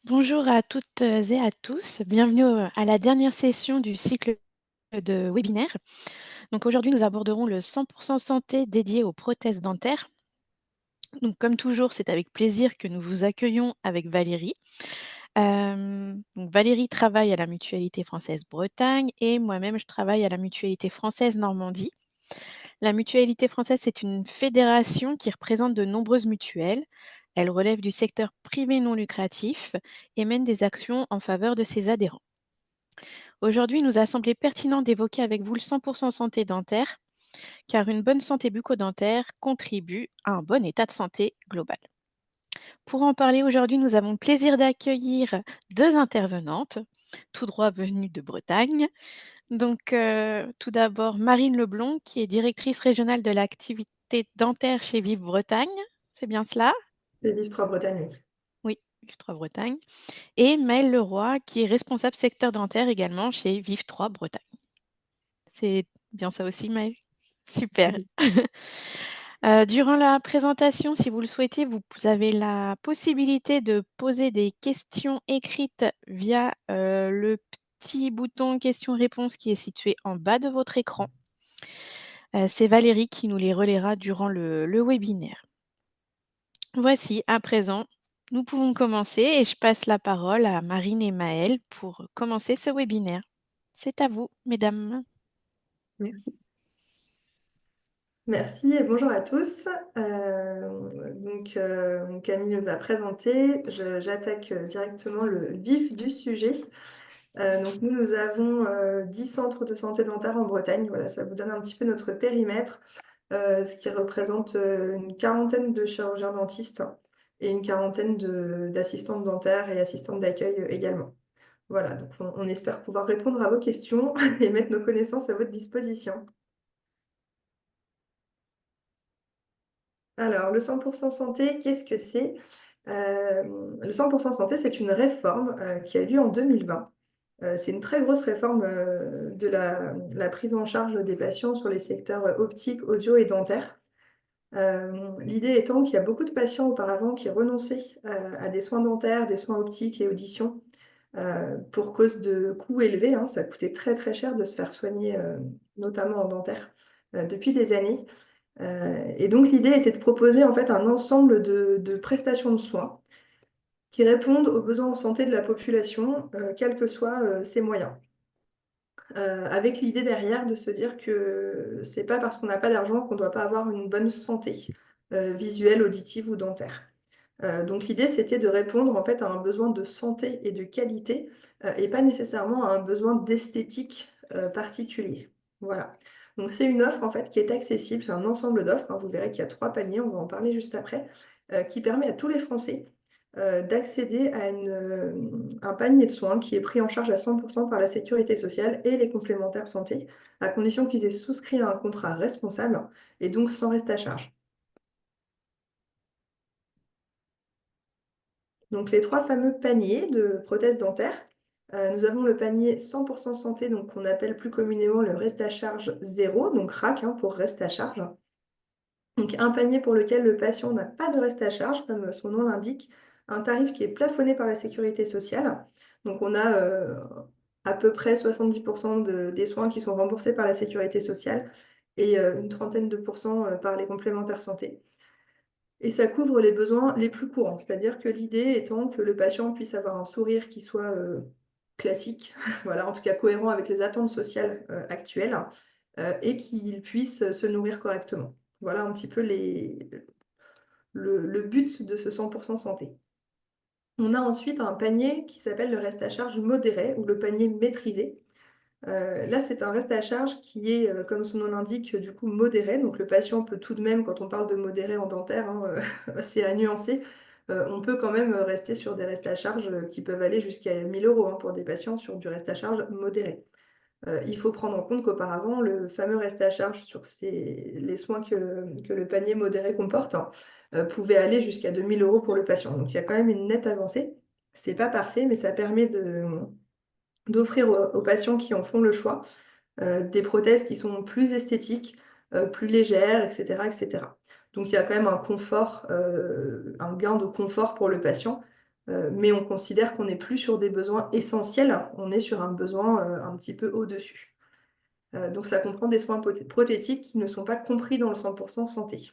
Bonjour à toutes et à tous. Bienvenue à la dernière session du cycle de webinaire. Donc aujourd'hui, nous aborderons le 100% santé dédié aux prothèses dentaires. Donc comme toujours, c'est avec plaisir que nous vous accueillons avec Valérie. Donc Valérie travaille à la Mutualité française Bretagne et moi-même, je travaille à la Mutualité française Normandie. La Mutualité française, c'est une fédération qui représente de nombreuses mutuelles. Elle relève du secteur privé non lucratif et mène des actions en faveur de ses adhérents. Aujourd'hui, il nous a semblé pertinent d'évoquer avec vous le 100% santé dentaire, car une bonne santé bucco-dentaire contribue à un bon état de santé global. Pour en parler aujourd'hui, nous avons le plaisir d'accueillir deux intervenantes, tout droit venues de Bretagne. Donc, tout d'abord, Marine Leblond, qui est directrice régionale de l'activité dentaire chez Vive Bretagne. C'est bien cela? Les Livres 3 Bretagne, oui. Oui, Vive 3 Bretagne. Et Maëlle Leroy, qui est responsable secteur dentaire également chez Vive 3 Bretagne. C'est bien ça aussi, Maëlle? Super. Oui. Durant la présentation, si vous le souhaitez, vous avez la possibilité de poser des questions écrites via, le petit bouton questions-réponses qui est situé en bas de votre écran. C'est Valérie qui nous les relaiera durant le webinaire. Voici, à présent, nous pouvons commencer et je passe la parole à Marine et Maëlle pour commencer ce webinaire. C'est à vous, mesdames. Merci. Merci et bonjour à tous. Camille nous a présenté. J'attaque directement le vif du sujet. Nous avons 10 centres de santé dentaire en Bretagne. Voilà, ça vous donne un petit peu notre périmètre, ce qui représente une quarantaine de chirurgiens dentistes et une quarantaine d'assistantes dentaires et assistantes d'accueil également. Voilà, donc on espère pouvoir répondre à vos questions et mettre nos connaissances à votre disposition. Alors, le 100% santé, qu'est-ce que c'est? Le 100% santé, c'est une réforme qui a eu lieu en 2020. C'est une très grosse réforme de la prise en charge des patients sur les secteurs optique, audio et dentaire. L'idée étant qu'il y a beaucoup de patients auparavant qui renonçaient à des soins dentaires, des soins optiques et audition pour cause de coûts élevés, hein. Ça coûtait très très cher de se faire soigner, notamment en dentaire, depuis des années. Et donc l'idée était de proposer en fait un ensemble de prestations de soins qui répondent aux besoins en santé de la population, quels que soient ses moyens. Avec l'idée derrière de se dire que c'est pas parce qu'on n'a pas d'argent qu'on ne doit pas avoir une bonne santé visuelle, auditive ou dentaire. Donc l'idée c'était de répondre en fait à un besoin de santé et de qualité et pas nécessairement à un besoin d'esthétique particulier. Voilà. Donc c'est une offre en fait qui est accessible, c'est un ensemble d'offres, hein. Vous verrez qu'il y a 3 paniers, on va en parler juste après, qui permet à tous les Français d'accéder à un panier de soins qui est pris en charge à 100% par la sécurité sociale et les complémentaires santé, à condition qu'ils aient souscrit à un contrat responsable et donc sans reste à charge. Donc les 3 fameux paniers de prothèses dentaires. Nous avons le panier 100% santé, donc qu'on appelle plus communément le reste à charge zéro, donc RAC, hein, pour reste à charge. Donc un panier pour lequel le patient n'a pas de reste à charge, comme son nom l'indique, un tarif qui est plafonné par la sécurité sociale. Donc on a à peu près 70% des soins qui sont remboursés par la sécurité sociale et une trentaine de pourcents par les complémentaires santé. Et ça couvre les besoins les plus courants, c'est-à-dire que l'idée étant que le patient puisse avoir un sourire qui soit classique, voilà, en tout cas cohérent avec les attentes sociales actuelles, et qu'il puisse se nourrir correctement. Voilà un petit peu le but de ce 100% santé. On a ensuite un panier qui s'appelle le reste à charge modéré ou le panier maîtrisé. Là, c'est un reste à charge qui est, comme son nom l'indique, du coup modéré. Donc le patient peut tout de même, quand on parle de modéré en dentaire, hein, c'est à nuancer, on peut quand même rester sur des restes à charge qui peuvent aller jusqu'à 1 000 € hein, pour des patients sur du reste à charge modéré. Il faut prendre en compte qu'auparavant, le fameux reste à charge sur les soins que le panier modéré comporte, hein, pouvait aller jusqu'à 2 000 € pour le patient. Donc il y a quand même une nette avancée. C'est pas parfait, mais ça permet d'offrir aux patients qui en font le choix des prothèses qui sont plus esthétiques, plus légères, etc., etc. Donc il y a quand même un confort, un gain de confort pour le patient mais on considère qu'on n'est plus sur des besoins essentiels, on est sur un besoin un petit peu au-dessus. Donc ça comprend des soins prothétiques qui ne sont pas compris dans le 100% santé.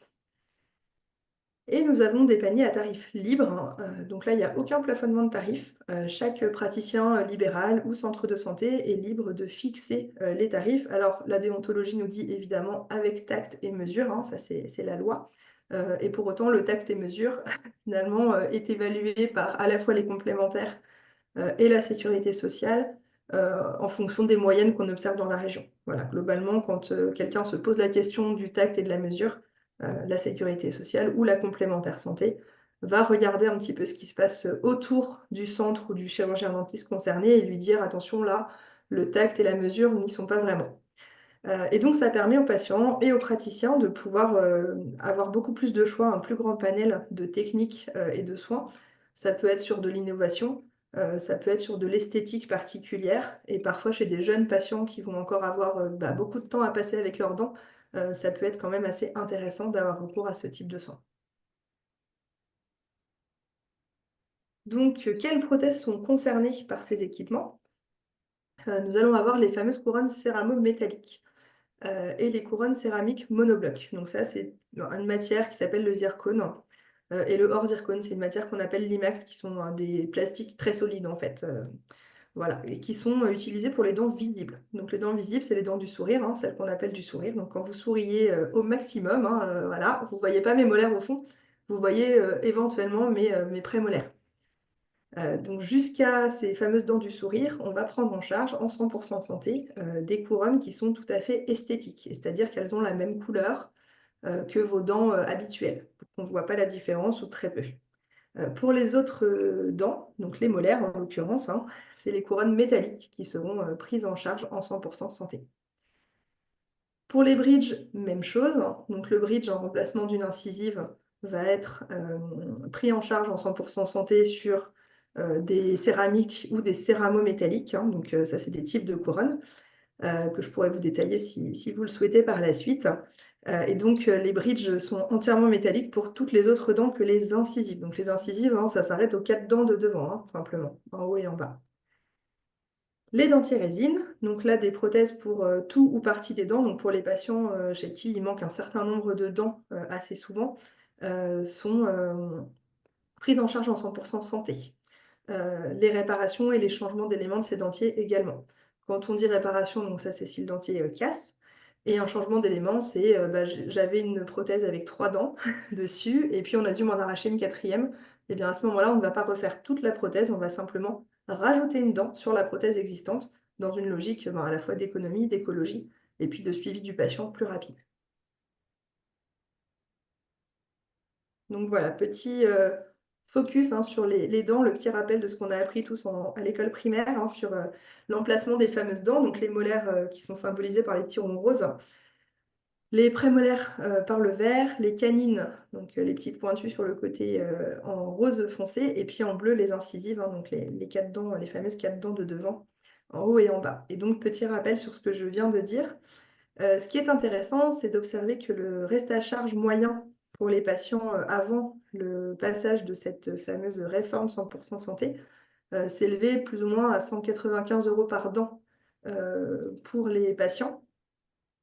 Et nous avons des paniers à tarif libre, hein. Donc là, il n'y a aucun plafonnement de tarif. Chaque praticien libéral ou centre de santé est libre de fixer les tarifs. Alors, la déontologie nous dit évidemment avec tact et mesure, hein, ça c'est la loi. Et pour autant, le tact et mesure, finalement, est évalué par à la fois les complémentaires et la sécurité sociale en fonction des moyennes qu'on observe dans la région. Voilà, globalement, quand quelqu'un se pose la question du tact et de la mesure, la sécurité sociale ou la complémentaire santé va regarder un petit peu ce qui se passe autour du centre ou du chirurgien dentiste concerné et lui dire attention là, le tact et la mesure n'y sont pas vraiment. Et donc, ça permet aux patients et aux praticiens de pouvoir avoir beaucoup plus de choix, un plus grand panel de techniques et de soins. Ça peut être sur de l'innovation, ça peut être sur de l'esthétique particulière, et parfois chez des jeunes patients qui vont encore avoir beaucoup de temps à passer avec leurs dents, ça peut être quand même assez intéressant d'avoir recours à ce type de soins. Donc, quelles prothèses sont concernées par ces équipements? Nous allons avoir les fameuses couronnes céramo-métalliques. Et les couronnes céramiques monoblocs. Donc ça, c'est une matière qui s'appelle le zircone. Et le hors zircone, c'est une matière qu'on appelle l'IMAX, qui sont des plastiques très solides en fait. Voilà, et qui sont utilisés pour les dents visibles. Donc les dents visibles, c'est les dents du sourire, hein, celles qu'on appelle du sourire. Donc quand vous souriez au maximum, hein, voilà, vous ne voyez pas mes molaires au fond, vous voyez éventuellement mes prémolaires. Donc jusqu'à ces fameuses dents du sourire, on va prendre en charge en 100% santé des couronnes qui sont tout à fait esthétiques, c'est-à-dire qu'elles ont la même couleur que vos dents habituelles. On ne voit pas la différence ou très peu. Pour les autres dents, donc les molaires en l'occurrence, hein, c'est les couronnes métalliques qui seront prises en charge en 100% santé. Pour les bridges, même chose. Donc le bridge en remplacement d'une incisive va être pris en charge en 100% santé sur des céramiques ou des céramo-métalliques, hein. Donc ça, c'est des types de couronnes que je pourrais vous détailler si vous le souhaitez par la suite. Et donc les bridges sont entièrement métalliques pour toutes les autres dents que les incisives. Donc les incisives, hein, ça s'arrête aux 4 dents de devant, hein, simplement, en haut et en bas. Les dentiers résine, donc là des prothèses pour tout ou partie des dents, donc pour les patients chez qui il manque un certain nombre de dents assez souvent, sont prises en charge en 100% santé. Les réparations et les changements d'éléments de ces dentiers également. Quand on dit réparation, donc ça c'est si le dentier casse, et un changement d'élément, c'est j'avais une prothèse avec 3 dents dessus, et puis on a dû m'en arracher une quatrième. Et bien à ce moment-là, on ne va pas refaire toute la prothèse, on va simplement rajouter une dent sur la prothèse existante, dans une logique à la fois d'économie, d'écologie, et puis de suivi du patient plus rapide. Donc voilà, petit focus hein, sur les dents, le petit rappel de ce qu'on a appris tous à l'école primaire hein, sur l'emplacement des fameuses dents, donc les molaires qui sont symbolisés par les petits ronds roses, les prémolaires par le vert, les canines, donc les petites pointues sur le côté en rose foncé, et puis en bleu les incisives, hein, donc les 4 dents, les fameuses 4 dents de devant, en haut et en bas. Et donc petit rappel sur ce que je viens de dire. Ce qui est intéressant, c'est d'observer que le reste à charge moyen pour les patients avant le passage de cette fameuse réforme 100% santé s'élevait plus ou moins à 195 € par dent pour les patients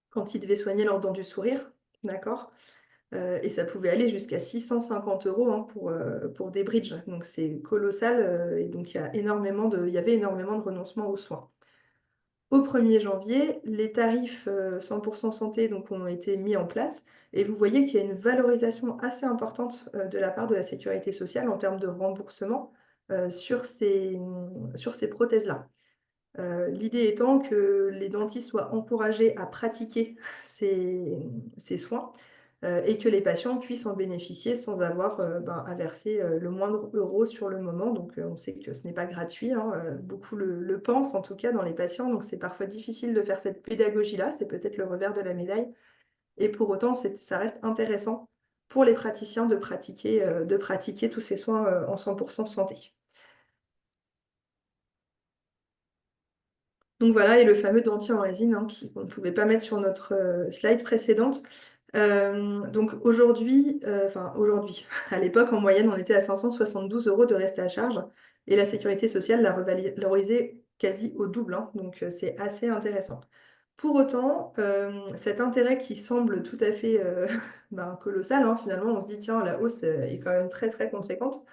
quand ils devaient soigner leurs dents du sourire, d'accord? Et ça pouvait aller jusqu'à 650 € hein, pour des bridges. Donc c'est colossal et donc il y avait énormément de renoncements aux soins. Au 1er janvier, les tarifs 100% santé donc, ont été mis en place et vous voyez qu'il y a une valorisation assez importante de la part de la sécurité sociale en termes de remboursement sur ces prothèses-là. L'idée étant que les dentistes soient encouragés à pratiquer ces soins et que les patients puissent en bénéficier sans avoir à verser le moindre euro sur le moment. Donc on sait que ce n'est pas gratuit, hein, beaucoup le pensent en tout cas dans les patients, donc c'est parfois difficile de faire cette pédagogie-là, c'est peut-être le revers de la médaille. Et pour autant, ça reste intéressant pour les praticiens de pratiquer tous ces soins en 100% santé. Donc voilà, et le fameux dentier en résine hein, qu'on ne pouvait pas mettre sur notre slide précédente. Donc aujourd'hui, enfin aujourd'hui, à l'époque, en moyenne, on était à 572 euros de reste à charge et la sécurité sociale l'a revalorisé quasi au double, hein. Donc c'est assez intéressant. Pour autant, cet intérêt qui semble tout à fait ben, colossal, hein, finalement, on se dit, tiens, la hausse est quand même très très conséquente,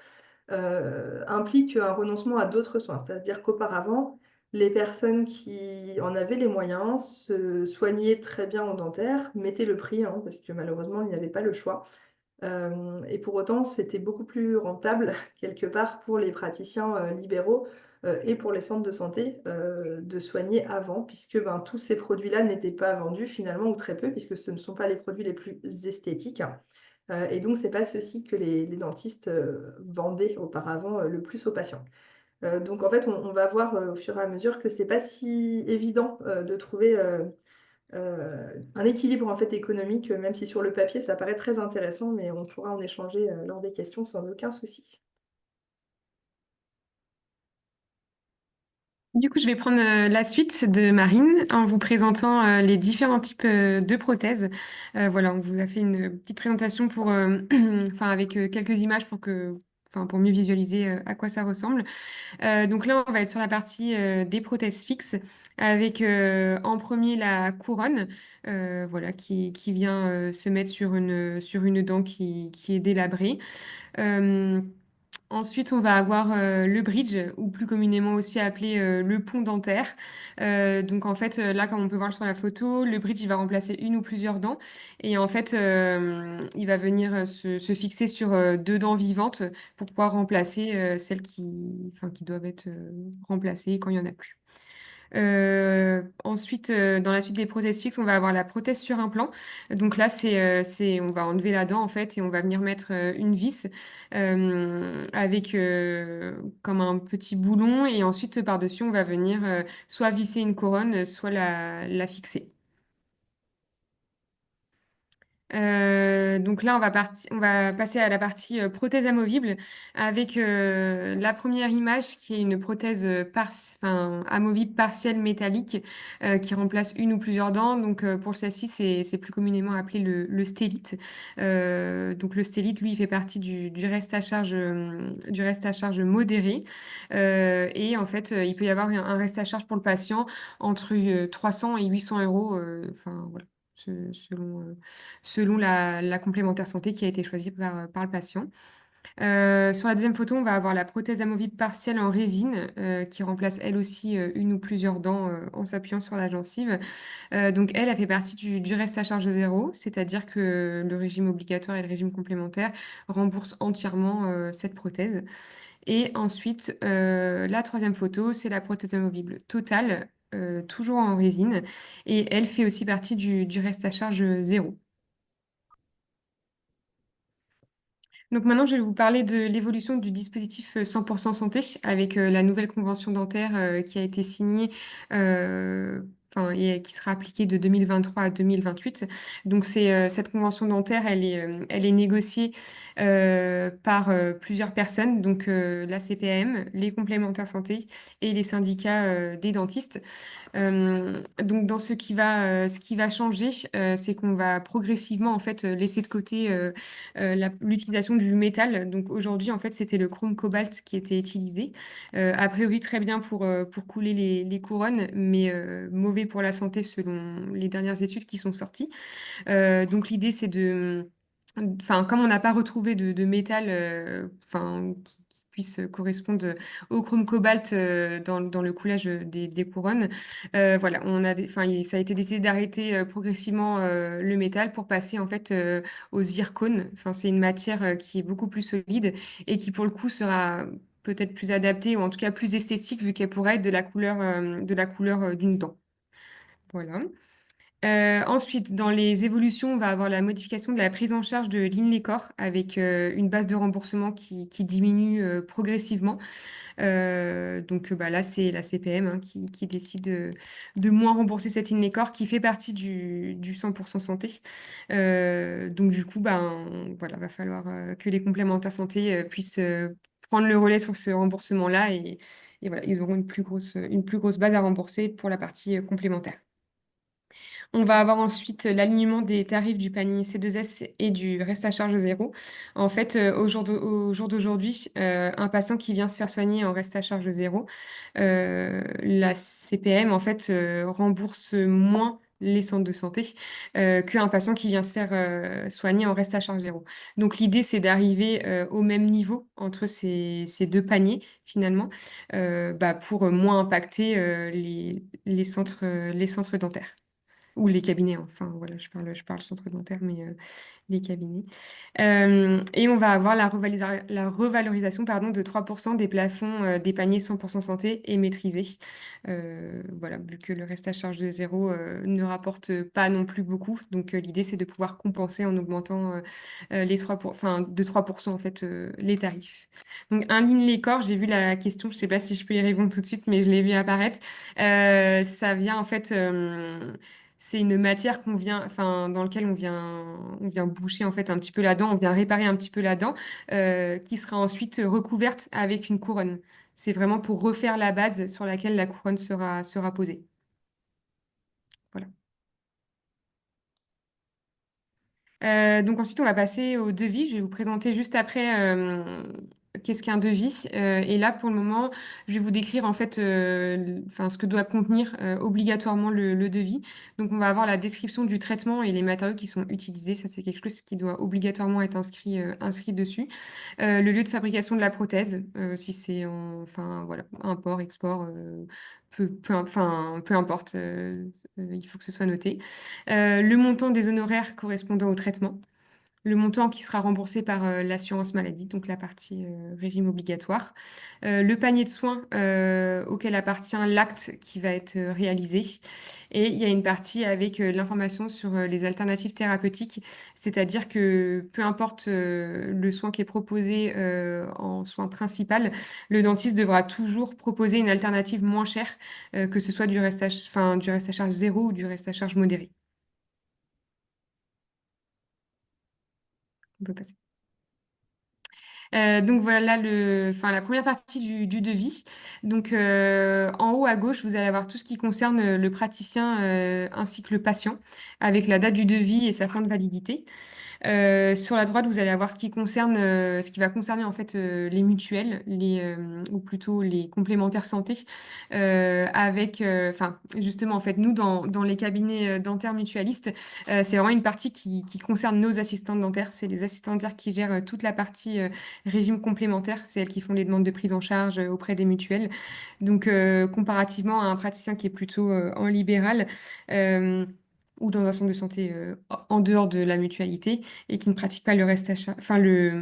implique un renoncement à d'autres soins. C'est-à-dire qu'auparavant, les personnes qui en avaient les moyens se soignaient très bien en dentaire, mettaient le prix, hein, parce que malheureusement, il n'y avait pas le choix. Et pour autant, c'était beaucoup plus rentable, quelque part, pour les praticiens libéraux et pour les centres de santé de soigner avant, puisque ben, tous ces produits-là n'étaient pas vendus finalement, ou très peu, puisque ce ne sont pas les produits les plus esthétiques. Et donc, c'est pas ceci que les dentistes vendaient auparavant le plus aux patients. Donc, en fait, on va voir au fur et à mesure que c'est pas si évident de trouver un équilibre en fait économique, même si sur le papier ça paraît très intéressant, mais on pourra en échanger lors des questions sans aucun souci. Du coup, je vais prendre la suite de Marine en vous présentant les différents types de prothèses. Voilà, on vous a fait une petite présentation pour, enfin, avec quelques images enfin, pour mieux visualiser à quoi ça ressemble. Donc là, on va être sur la partie des prothèses fixes, avec en premier la couronne, voilà, qui vient se mettre sur une dent qui est délabrée. Euh, Ensuite, on va avoir le bridge, ou plus communément aussi appelé le pont dentaire. Donc en fait, là, comme on peut voir sur la photo, le bridge, il va remplacer une ou plusieurs dents. Et en fait, il va venir se fixer sur deux dents vivantes pour pouvoir remplacer celles enfin, qui doivent être remplacées quand il n'y en a plus. Ensuite, dans la suite des prothèses fixes, on va avoir la prothèse sur implant. Donc là, on va enlever la dent en fait et on va venir mettre une vis avec comme un petit boulon, et ensuite par-dessus, on va venir soit visser une couronne, soit la fixer. Donc là, on va passer à la partie prothèse amovible, avec la première image qui est une prothèse enfin, amovible partielle métallique qui remplace une ou plusieurs dents. Donc pour celle-ci, c'est plus communément appelé le stélite. Donc le stélite, lui, il fait partie du reste à charge, du reste à charge modéré. Et en fait, il peut y avoir un reste à charge pour le patient entre 300 et 800 euros. Enfin, voilà, selon selon la complémentaire santé qui a été choisie par le patient. Sur la deuxième photo, on va avoir la prothèse amovible partielle en résine qui remplace elle aussi une ou plusieurs dents en s'appuyant sur la gencive. Donc elle fait partie du reste à charge zéro, c'est-à-dire que le régime obligatoire et le régime complémentaire remboursent entièrement cette prothèse. Et ensuite, la troisième photo, c'est la prothèse amovible totale, toujours en résine, et elle fait aussi partie du reste à charge zéro. Donc maintenant, je vais vous parler de l'évolution du dispositif 100% santé, avec la nouvelle convention dentaire qui a été signée, enfin, et qui sera appliquée de 2023 à 2028. Donc cette convention dentaire, elle est négociée par plusieurs personnes, donc la CPAM, les complémentaires santé et les syndicats des dentistes. Donc dans ce qui va changer, c'est qu'on va progressivement en fait laisser de côté l'utilisation du métal. Donc aujourd'hui en fait c'était le chrome cobalt qui était utilisé. A priori très bien pour couler les couronnes, mais mauvais pour la santé selon les dernières études qui sont sorties. Donc l'idée c'est de Enfin, comme on n'a pas retrouvé de métal enfin, qui puisse correspondre au chrome cobalt dans le coulage des couronnes, voilà, enfin, ça a été décidé d'arrêter progressivement le métal pour passer en fait au zircone. Enfin, c'est une matière qui est beaucoup plus solide et qui pour le coup sera peut-être plus adaptée, ou en tout cas plus esthétique, vu qu'elle pourrait être de la couleur d'une dent. Voilà. Ensuite, dans les évolutions, on va avoir la modification de la prise en charge de l'INLECOR, avec une base de remboursement qui diminue progressivement. Donc bah, là, c'est la CPM hein, qui décide de moins rembourser cette INLECOR, qui fait partie du 100% santé. Donc du coup, ben, voilà, va falloir que les complémentaires santé puissent prendre le relais sur ce remboursement-là, et voilà, ils auront une plus grosse base à rembourser pour la partie complémentaire. On va avoir ensuite l'alignement des tarifs du panier C2S et du reste à charge zéro. En fait, au jour d'aujourd'hui, un patient qui vient se faire soigner en reste à charge zéro, la CPM, en fait, rembourse moins les centres de santé qu'un patient qui vient se faire soigner en reste à charge zéro. Donc l'idée, c'est d'arriver au même niveau entre ces deux paniers, finalement, pour moins impacter les centres dentaires. Ou les cabinets, enfin voilà, je parle centre dentaire, mais les cabinets. Et on va avoir la revalorisation pardon, de 3% des plafonds des paniers 100% santé et maîtrisés. Voilà, vu que le reste à charge de zéro ne rapporte pas non plus beaucoup. Donc l'idée, c'est de pouvoir compenser en augmentant de 3% en fait, les tarifs. Donc un ligne les corps, j'ai vu la question, je ne sais pas si je peux y répondre tout de suite, mais je l'ai vu apparaître. Ça vient en fait. C'est une matière qu'on vient, enfin, dans lequel on vient boucher en fait un petit peu la dent, on vient réparer un petit peu la dent, qui sera ensuite recouverte avec une couronne. C'est vraiment pour refaire la base sur laquelle la couronne sera posée. Voilà. Donc ensuite, on va passer au devis. Je vais vous présenter juste après qu'est-ce qu'un devis. Et là, pour le moment, je vais vous décrire en fait ce que doit contenir obligatoirement le devis. Donc, on va avoir la description du traitement et les matériaux qui sont utilisés. Ça, c'est quelque chose qui doit obligatoirement être inscrit dessus. Le lieu de fabrication de la prothèse, si c'est enfin voilà, import, export, peu importe, il faut que ce soit noté. Le montant des honoraires correspondant au traitement, le montant qui sera remboursé par l'assurance maladie, donc la partie régime obligatoire, le panier de soins auquel appartient l'acte qui va être réalisé, et il y a une partie avec l'information sur les alternatives thérapeutiques, c'est-à-dire que peu importe le soin qui est proposé en soin principal, le dentiste devra toujours proposer une alternative moins chère, que ce soit du reste à charge zéro ou du reste à charge modéré. On peut passer. Donc voilà la première partie du devis. Donc en haut à gauche, vous allez avoir tout ce qui concerne le praticien ainsi que le patient, avec la date du devis et sa fin de validité. Sur la droite, vous allez avoir ce qui va concerner en fait les mutuelles, ou plutôt les complémentaires santé, justement en fait nous dans les cabinets dentaires mutualistes, c'est vraiment une partie qui concerne nos assistantes dentaires. C'est les assistantes dentaires qui gèrent toute la partie régime complémentaire. C'est elles qui font les demandes de prise en charge auprès des mutuelles. Donc comparativement à un praticien qui est plutôt en libéral. Ou dans un centre de santé en dehors de la mutualité et qui ne pratiquent pas le reste à charge, les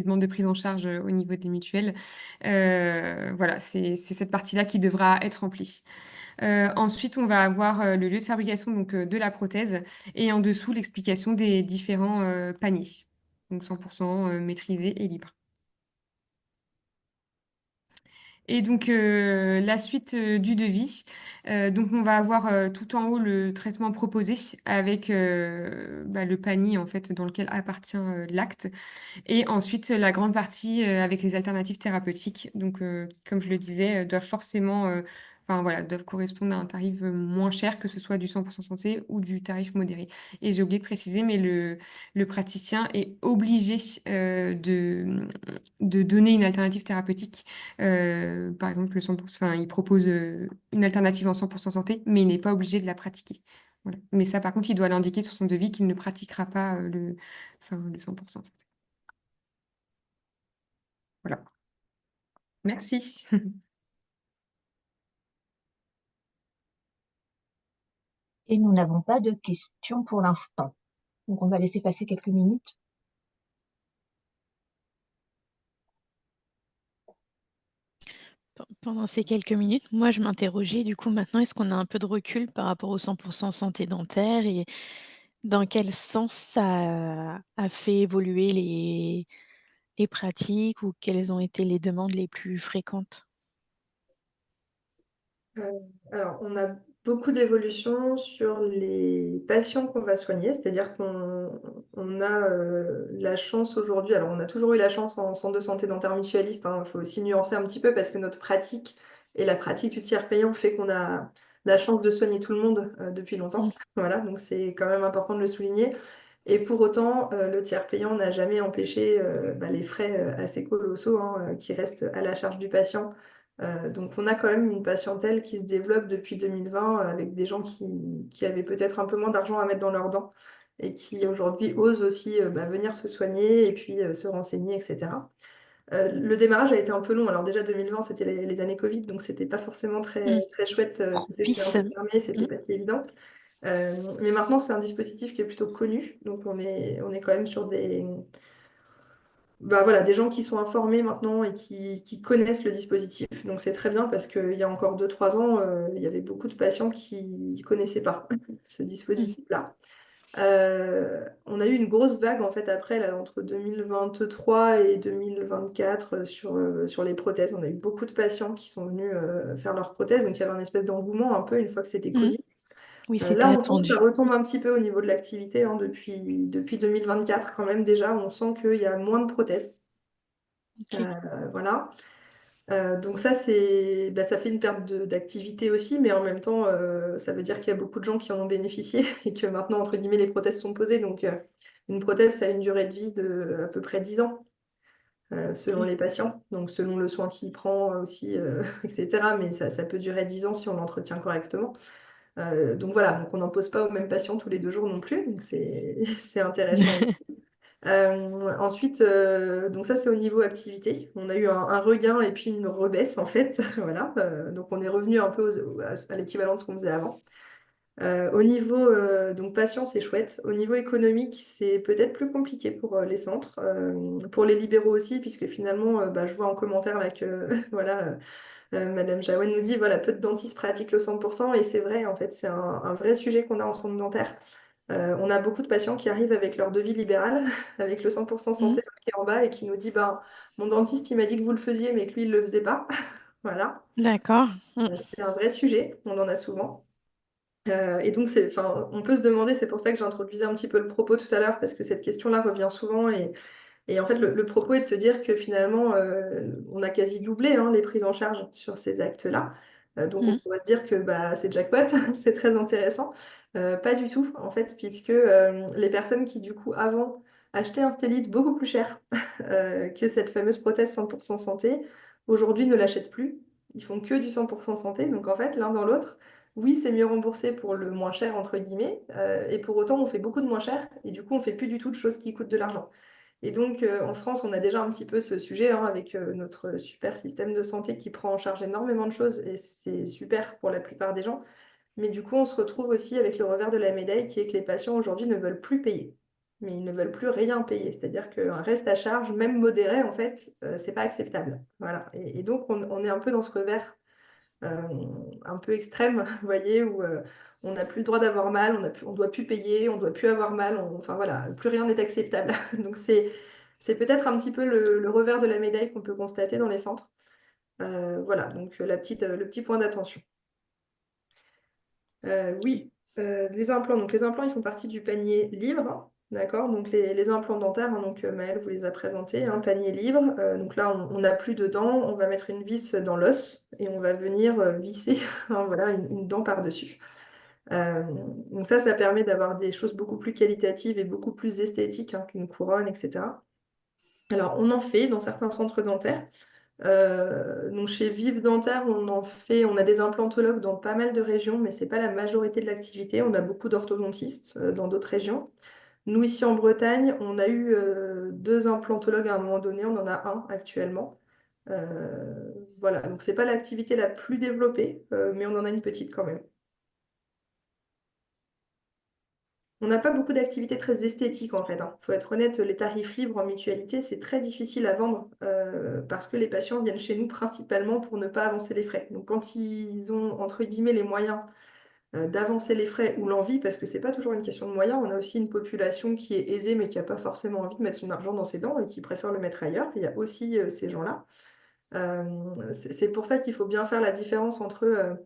demandes de prise en charge au niveau des mutuelles. Voilà, c'est cette partie-là qui devra être remplie. Ensuite, on va avoir le lieu de fabrication donc, de la prothèse et en dessous l'explication des différents paniers. Donc 100% maîtrisé et libre. Et donc, la suite du devis. Donc, on va avoir tout en haut le traitement proposé avec le panier en fait dans lequel appartient l'acte. Et ensuite, la grande partie avec les alternatives thérapeutiques, donc comme je le disais, doivent forcément, doivent correspondre à un tarif moins cher, que ce soit du 100% santé ou du tarif modéré. Et j'ai oublié de préciser, mais le praticien est obligé de donner une alternative thérapeutique. Par exemple, le 100%, il propose une alternative en 100% santé, mais il n'est pas obligé de la pratiquer. Voilà. Mais ça, par contre, il doit l'indiquer sur son devis qu'il ne pratiquera pas le 100% santé. Voilà. Merci. Et nous n'avons pas de questions pour l'instant. Donc, on va laisser passer quelques minutes. Pendant ces quelques minutes, moi, je m'interrogeais, du coup, maintenant, est-ce qu'on a un peu de recul par rapport au 100% santé dentaire et dans quel sens ça a fait évoluer les pratiques ou quelles ont été les demandes les plus fréquentes? Euh, alors, on a beaucoup d'évolutions sur les patients qu'on va soigner, c'est-à-dire qu'on a la chance aujourd'hui, alors on a toujours eu la chance en centre de santé dentaire mutualiste, il faut aussi nuancer un petit peu parce que notre pratique et la pratique du tiers payant fait qu'on a la chance de soigner tout le monde depuis longtemps. Mmh. Voilà, donc c'est quand même important de le souligner. Et pour autant, le tiers payant n'a jamais empêché les frais assez colossaux hein, qui restent à la charge du patient. Donc on a quand même une patientèle qui se développe depuis 2020 avec des gens qui avaient peut-être un peu moins d'argent à mettre dans leurs dents et qui aujourd'hui osent aussi venir se soigner et puis se renseigner, etc. Le démarrage a été un peu long. Alors déjà 2020, c'était les années Covid, donc c'était pas forcément Mmh. très chouette. Tout était un Propice. peu fermé, c'était Mmh. pas si évident. Mais maintenant, c'est un dispositif qui est plutôt connu. Donc on est quand même sur voilà, des gens qui sont informés maintenant et qui connaissent le dispositif. Donc c'est très bien parce qu'il y a encore 2 3 ans, il y avait beaucoup de patients qui ne connaissaient pas ce Mmh. dispositif-là. On a eu une grosse vague en fait après, là, entre 2023 et 2024 sur les prothèses. On a eu beaucoup de patients qui sont venus faire leurs prothèses, donc il y avait un espèce d'engouement un peu une fois que c'était Mmh. connu. Oui, Là, c'était on sent que ça attendu. retombe un petit peu au niveau de l'activité hein, depuis 2024 quand même déjà. On sent qu'il y a moins de prothèses. OK. Voilà. Donc ça, ça fait une perte d'activité aussi, mais en même temps, ça veut dire qu'il y a beaucoup de gens qui en ont bénéficié et que maintenant, entre guillemets, les prothèses sont posées. Donc une prothèse, ça a une durée de vie de à peu près 10 ans, selon OK. les patients, donc selon le soin qu'il prend aussi, etc. Mais ça peut durer 10 ans si on l'entretient correctement. Donc voilà, donc on n'en pose pas aux mêmes patients tous les 2 jours non plus, donc c'est intéressant. Ensuite, donc ça c'est au niveau activité. On a eu un regain et puis une rebaisse en fait. Voilà. Donc on est revenu un peu à l'équivalent de ce qu'on faisait avant. Au niveau donc patient, c'est chouette. Au niveau économique, c'est peut-être plus compliqué pour les centres, pour les libéraux aussi, puisque finalement, je vois en commentaire là que voilà, Madame Jaouen nous dit voilà, peu de dentistes pratiquent le 100%, et c'est vrai, en fait, c'est un vrai sujet qu'on a en centre dentaire. On a beaucoup de patients qui arrivent avec leur devis libéral, avec le 100% Mmh. santé marqué en bas et qui nous dit ben, mon dentiste il m'a dit que vous le faisiez, mais que lui il le faisait pas. Voilà. D'accord. Mmh. C'est un vrai sujet, on en a souvent. Et donc, enfin, on peut se demander, c'est pour ça que j'introduisais un petit peu le propos tout à l'heure, parce que cette question-là revient souvent. Et en fait, le propos est de se dire que finalement, on a quasi doublé hein, les prises en charge sur ces actes-là. Donc, on Mmh. pourrait se dire que c'est jackpot, c'est très intéressant. Pas du tout, en fait, puisque les personnes qui, du coup, avant, achetaient un stélite beaucoup plus cher que cette fameuse prothèse 100% santé, aujourd'hui ne l'achètent plus. Ils font que du 100% santé. Donc, en fait, l'un dans l'autre, oui, c'est mieux remboursé pour le moins cher, entre guillemets, et pour autant, on fait beaucoup de moins cher, et du coup, on fait plus du tout de choses qui coûtent de l'argent. Et donc, en France, on a déjà un petit peu ce sujet hein, avec notre super système de santé qui prend en charge énormément de choses et c'est super pour la plupart des gens. Mais du coup, on se retrouve aussi avec le revers de la médaille qui est que les patients aujourd'hui ne veulent plus payer. Mais ils ne veulent plus rien payer. C'est-à-dire qu'un reste à charge, même modéré, en fait, c'est pas acceptable. Voilà. Et donc, on est un peu dans ce revers euh, un peu extrême, vous voyez, où on n'a plus le droit d'avoir mal, on doit plus payer, on doit plus avoir mal, enfin voilà, plus rien n'est acceptable. Donc c'est peut-être un petit peu le revers de la médaille qu'on peut constater dans les centres. Voilà, donc le petit point d'attention. Oui, les implants. Donc les implants, ils font partie du panier libre, hein, d'accord? Donc les implants dentaires, hein, donc Maëlle vous les a présentés, un panier libre. Donc là, on n'a plus de dents, on va mettre une vis dans l'os et on va venir visser hein, voilà, une dent par-dessus. Euh, donc ça permet d'avoir des choses beaucoup plus qualitatives et beaucoup plus esthétiques hein, qu'une couronne, etc. Alors on en fait dans certains centres dentaires. Donc chez Vive Dentaire, on en fait, on a des implantologues dans pas mal de régions, mais c'est pas la majorité de l'activité. On a beaucoup d'orthodontistes dans d'autres régions. Nous, ici en Bretagne, on a eu 2 implantologues à un moment donné, on en a un actuellement. Voilà, donc c'est pas l'activité la plus développée, mais on en a une petite quand même. On n'a pas beaucoup d'activités très esthétiques en fait. Faut être honnête, les tarifs libres en mutualité, c'est très difficile à vendre parce que les patients viennent chez nous principalement pour ne pas avancer les frais. Donc quand ils ont entre guillemets les moyens d'avancer les frais ou l'envie, parce que c'est pas toujours une question de moyens, on a aussi une population qui est aisée mais qui n'a pas forcément envie de mettre son argent dans ses dents et qui préfère le mettre ailleurs. Il y a aussi ces gens-là. C'est pour ça qu'il faut bien faire la différence entre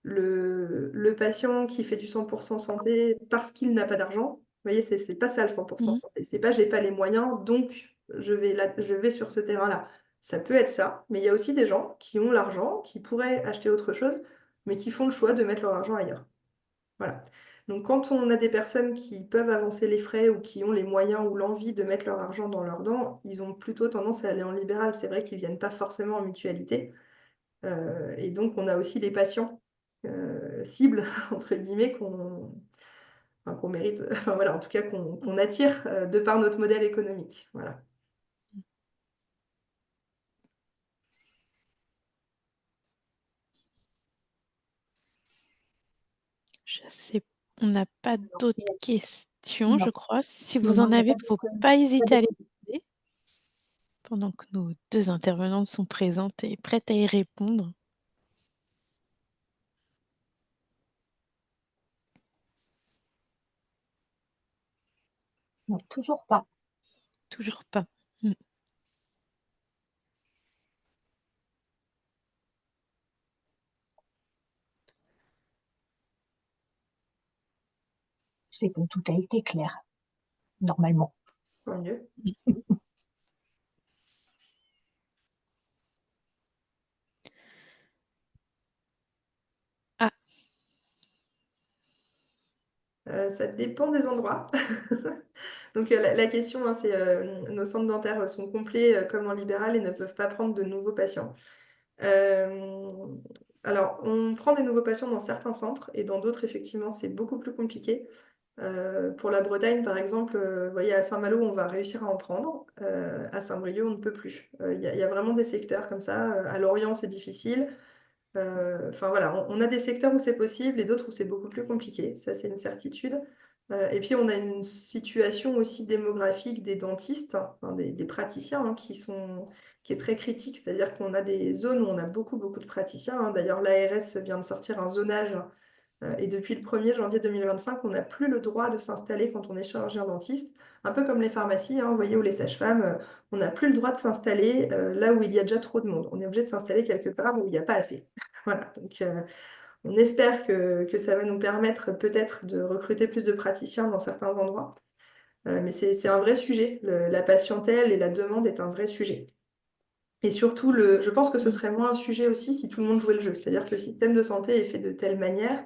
le patient qui fait du 100% santé parce qu'il n'a pas d'argent. Vous voyez, c'est pas ça le 100% Mmh. santé. C'est pas j'ai pas les moyens, donc je vais sur ce terrain-là. Ça peut être ça, mais il y a aussi des gens qui ont l'argent, qui pourraient acheter autre chose mais qui font le choix de mettre leur argent ailleurs. Voilà. Donc quand on a des personnes qui peuvent avancer les frais ou qui ont les moyens ou l'envie de mettre leur argent dans leurs dents, ils ont plutôt tendance à aller en libéral. C'est vrai qu'ils ne viennent pas forcément en mutualité. Et donc on a aussi les patients cibles, entre guillemets, qu'on mérite, enfin voilà, en tout cas qu'on attire de par notre modèle économique. Voilà. Je sais, on n'a pas Alors, d'autres il y a- questions, je non, crois. Si non, vous non, en il n'y a avez, pas il ne faut pas pas hésiter à les d'autres questions. poser pendant que nos 2 intervenantes sont présentes et prêtes à y répondre. Non, toujours pas. Toujours pas. Mmh. C'est que tout a été clair, normalement. Tant mieux. Ah, Ça dépend des endroits. Donc la question, hein, c'est nos centres dentaires sont complets comme en libéral et ne peuvent pas prendre de nouveaux patients. Euh, alors, on prend des nouveaux patients dans certains centres et dans d'autres, effectivement, c'est beaucoup plus compliqué. Pour la Bretagne, par exemple, vous voyez, à Saint-Malo, on va réussir à en prendre. À Saint-Brieuc, on ne peut plus. Il y a vraiment des secteurs comme ça. À Lorient, c'est difficile. Enfin voilà, on a des secteurs où c'est possible et d'autres où c'est beaucoup plus compliqué. Ça, c'est une certitude. Et puis, on a une situation aussi démographique des dentistes, enfin, des praticiens qui est très critique. C'est-à-dire qu'on a des zones où on a beaucoup, beaucoup de praticiens, hein. D'ailleurs, l'ARS vient de sortir un zonage et depuis le 1er janvier 2025, on n'a plus le droit de s'installer quand on est chirurgien dentiste. Un peu comme les pharmacies, hein, vous voyez, ou les sages-femmes, on n'a plus le droit de s'installer là où il y a déjà trop de monde. On est obligé de s'installer quelque part où il n'y a pas assez. Voilà, donc on espère que ça va nous permettre peut-être de recruter plus de praticiens dans certains endroits. Mais c'est un vrai sujet. La patientèle et la demande est un vrai sujet. Et surtout, je pense que ce mmh, serait moins un sujet aussi si tout le monde jouait le jeu. C'est-à-dire que le système de santé est fait de telle manière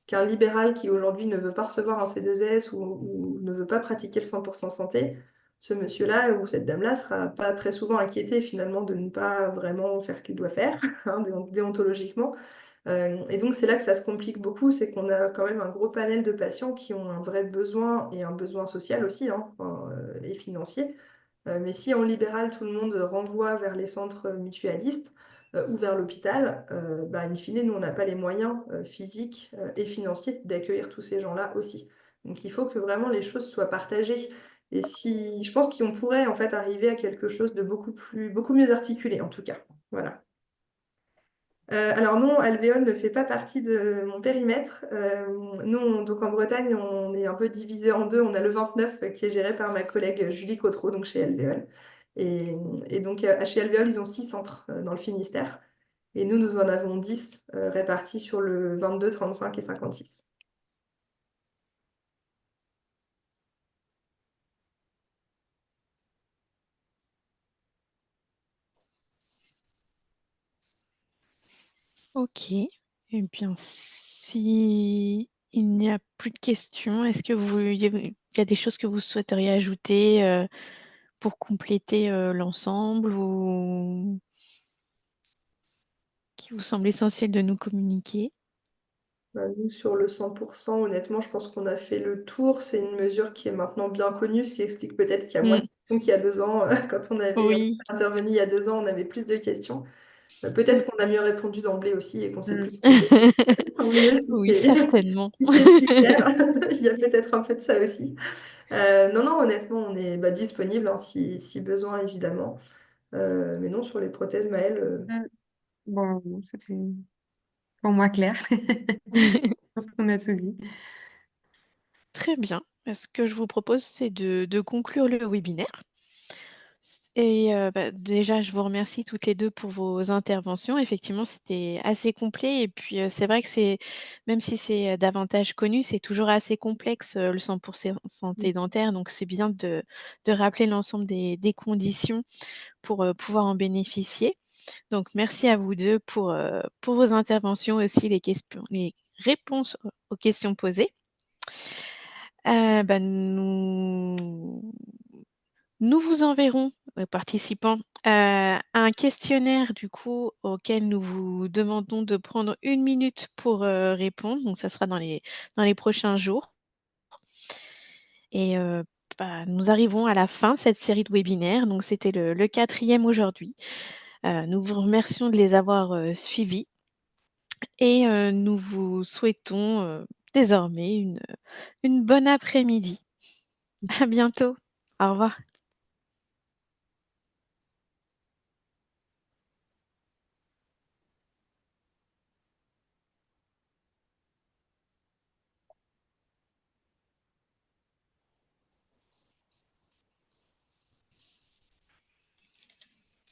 qu'un libéral qui aujourd'hui ne veut pas recevoir un C2S ou ne veut pas pratiquer le 100% santé, ce monsieur-là ou cette dame-là sera pas très souvent inquiété finalement de ne pas vraiment faire ce qu'il doit faire, hein, déontologiquement. Et donc c'est là que ça se complique beaucoup, c'est qu'on a quand même un gros panel de patients qui ont un vrai besoin et un besoin social aussi, hein, enfin, et financier. Mais si en libéral, tout le monde renvoie vers les centres mutualistes ou vers l'hôpital, bah, in fine, nous, on n'a pas les moyens physiques et financiers d'accueillir tous ces gens-là aussi. Donc il faut que vraiment les choses soient partagées. Et si, je pense qu'on pourrait en fait arriver à quelque chose de beaucoup mieux articulé, en tout cas. Voilà. Alors non, Alvéole ne fait pas partie de mon périmètre. Nous, donc en Bretagne, on est un peu divisé en deux. On a le 29 qui est géré par ma collègue Julie Cotreau, donc chez Alvéole. Et donc chez Alvéole, ils ont 6 centres dans le Finistère. Et nous en avons 10 répartis sur le 22, 35 et 56. OK. Eh bien, si il n'y a plus de questions, est-ce que il y a des choses que vous souhaiteriez ajouter, pour compléter, l'ensemble ou qui vous semble essentiel de nous communiquer? Nous, sur le 100%, honnêtement, je pense qu'on a fait le tour. C'est une mesure qui est maintenant bien connue, ce qui explique peut-être qu'il y a moins de Mmh, questions qu'il y a 2 ans. Quand on avait oui. intervenu il y a 2 ans, on avait plus de questions. Mmh. Peut-être qu'on a mieux répondu d'emblée aussi et qu'on s'est plus posé. Tant mieux si Oui, c'est certainement. si c'est plus clair. Il y a peut-être un peu de ça aussi. Non, non, honnêtement, on est bah, disponible hein, si besoin, évidemment. Mais non, sur les prothèses, Maëlle, Mm. Bon, c'était pour moi clair. Je pense qu'on a tout dit. Très bien. Ce que je vous propose, c'est de conclure le webinaire. Et bah, déjà, je vous remercie toutes les 2 pour vos interventions. Effectivement, c'était assez complet et puis, c'est vrai que c'est même si c'est, davantage connu, c'est toujours assez complexe, le 100 santé dentaire, donc c'est bien de rappeler l'ensemble des conditions pour, pouvoir en bénéficier. Donc merci à vous 2 pour vos interventions, aussi les réponses aux questions posées. Bah, nous vous enverrons, participants, un questionnaire du coup auquel nous vous demandons de prendre 1 minute pour, répondre. Donc ça sera dans les prochains jours et bah, nous arrivons à la fin de cette série de webinaires. Donc c'était le 4e aujourd'hui. Nous vous remercions de les avoir, suivis et nous vous souhaitons, désormais une bonne après-midi. À bientôt. Au revoir.